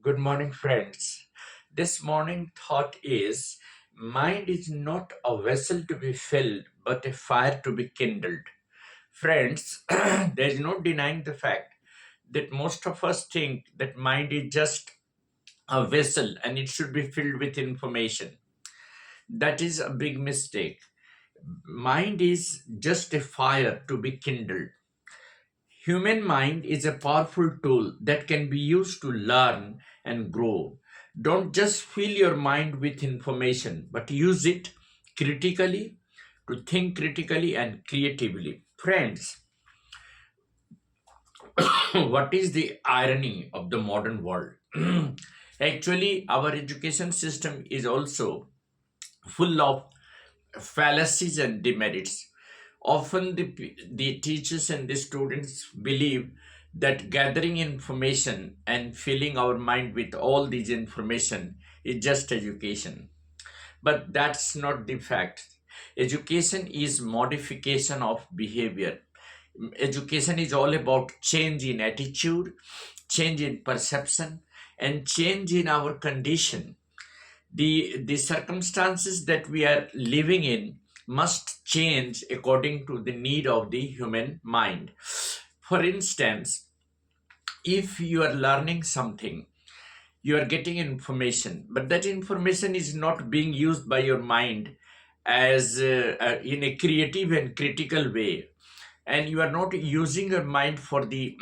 Good morning, friends. This morning thought is mind is not a vessel to be filled, but a fire to be kindled. Friends, there is no denying the fact that most of us think that mind is just a vessel and it should be filled with information. That is a big mistake. Mind is just a fire to be kindled. Human mind is a powerful tool that can be used to learn and grow. Don't just fill your mind with information, but use it critically to think critically and creatively. Friends, what is the irony of the modern world? Actually, our education system is also full of fallacies and demerits. Often, the teachers and the students believe that gathering information and filling our mind with all these information is just education. But that's not the fact. Education is modification of behavior. Education is all about change in attitude, change in perception, and change in our condition. The circumstances that we are living in must change according to the need of the human mind. For instance, if you are learning something, you are getting information, but that information is not being used by your mind as in a creative and critical way, and you are not using your mind for the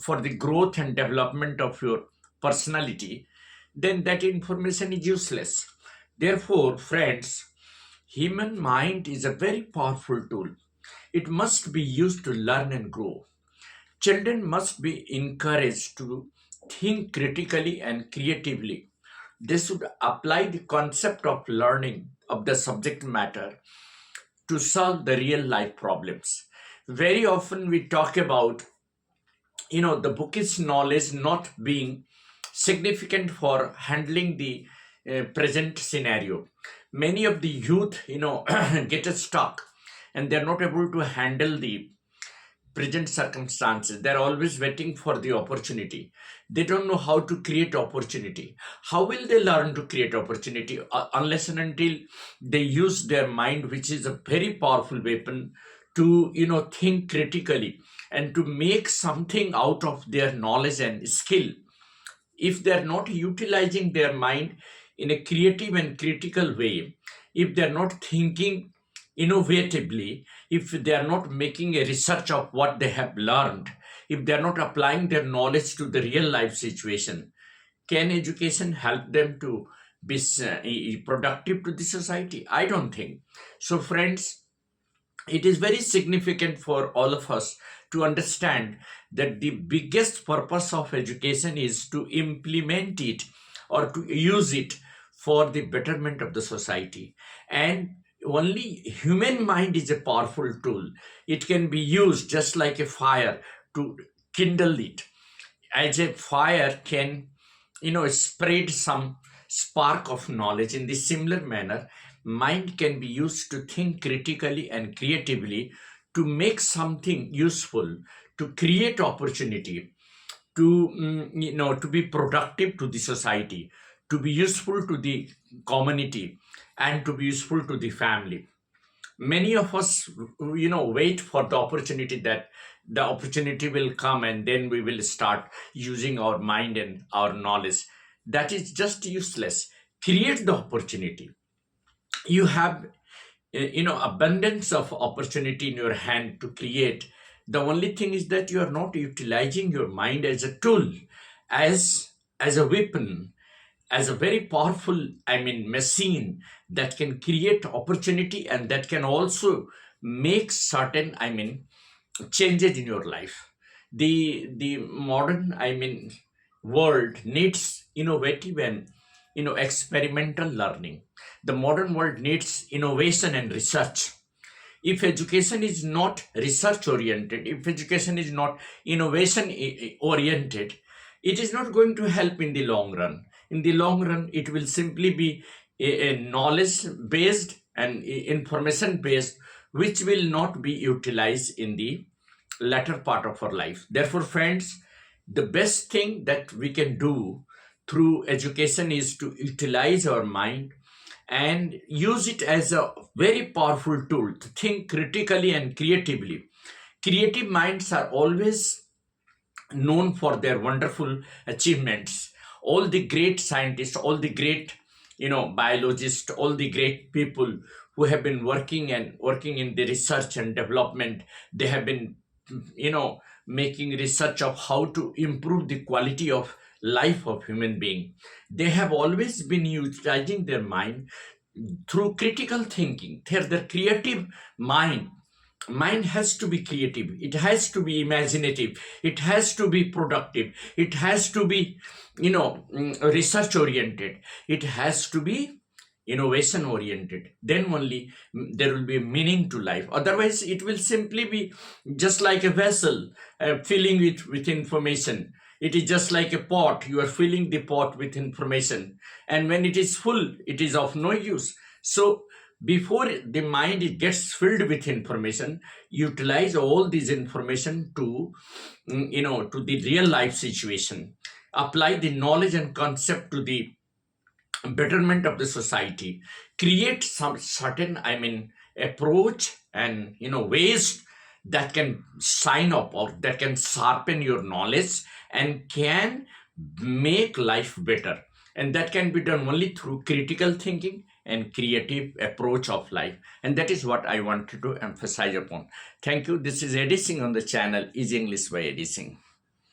for the growth and development of your personality, then that information is useless. Therefore, friends, human mind is a very powerful tool. It must be used to learn and grow. Children must be encouraged to think critically and creatively. They should apply the concept of learning of the subject matter to solve the real life problems. Very often we talk about, the bookish knowledge not being significant for handling the present scenario. Many of the youth, get stuck and they're not able to handle the present circumstances. They're always waiting for the opportunity. They don't know how to create opportunity. How will they learn to create opportunity unless and until they use their mind, which is a very powerful weapon, to think critically and to make something out of their knowledge and skill. If they're not utilizing their mind in a creative and critical way, if they're not thinking innovatively, if they are not making a research of what they have learned, if they are not applying their knowledge to the real life situation, can education help them to be productive to the society? I don't think so. Friends, it is very significant for all of us to understand that the biggest purpose of education is to implement it or to use it for the betterment of the society. And only human mind is a powerful tool. It can be used just like a fire to kindle it, as a fire can spread some spark of knowledge. In this similar manner, mind can be used to think critically and creatively, to make something useful, to create opportunity, to to be productive to the society, to be useful to the community, and to be useful to the family. Many of us wait for the opportunity, that the opportunity will come and then we will start using our mind and our knowledge. That is just useless. Create the opportunity. You have abundance of opportunity in your hand to create. The only thing is that you are not utilizing your mind as a tool, as a weapon, as a very powerful, machine that can create opportunity and that can also make certain, changes in your life. The modern, world needs innovative and experimental learning. The modern world needs innovation and research. If education is not research oriented, if education is not innovation oriented, it is not going to help in the long run. In the long run, it will simply be a knowledge based and information based, which will not be utilized in the latter part of our life. Therefore, friends, The best thing that we can do through education is to utilize our mind and use it as a very powerful tool to think critically and creatively. Creative minds are always known for their wonderful achievements. All the great scientists, all the great, biologists, all the great people who have been working in the research and development, they have been, making research of how to improve the quality of life of human being. They have always been utilizing their mind through critical thinking. Their creative mind has to be creative, it has to be imaginative, it has to be productive, it has to be, research oriented, it has to be innovation oriented. Then only there will be meaning to life. Otherwise it will simply be just like a vessel, filling it with information. It is just like a pot, you are filling the pot with information, and when it is full it is of no use. So before the mind gets filled with information, utilize all this information to, to the real life situation. Apply the knowledge and concept to the betterment of the society. Create some certain, approach and, ways that can sign up or that can sharpen your knowledge and can make life better. And that can be done only through critical thinking and creative approach of life. And that is what I wanted to emphasize upon. Thank you. This is Eddie Singh on the channel Easy English by Eddie Singh.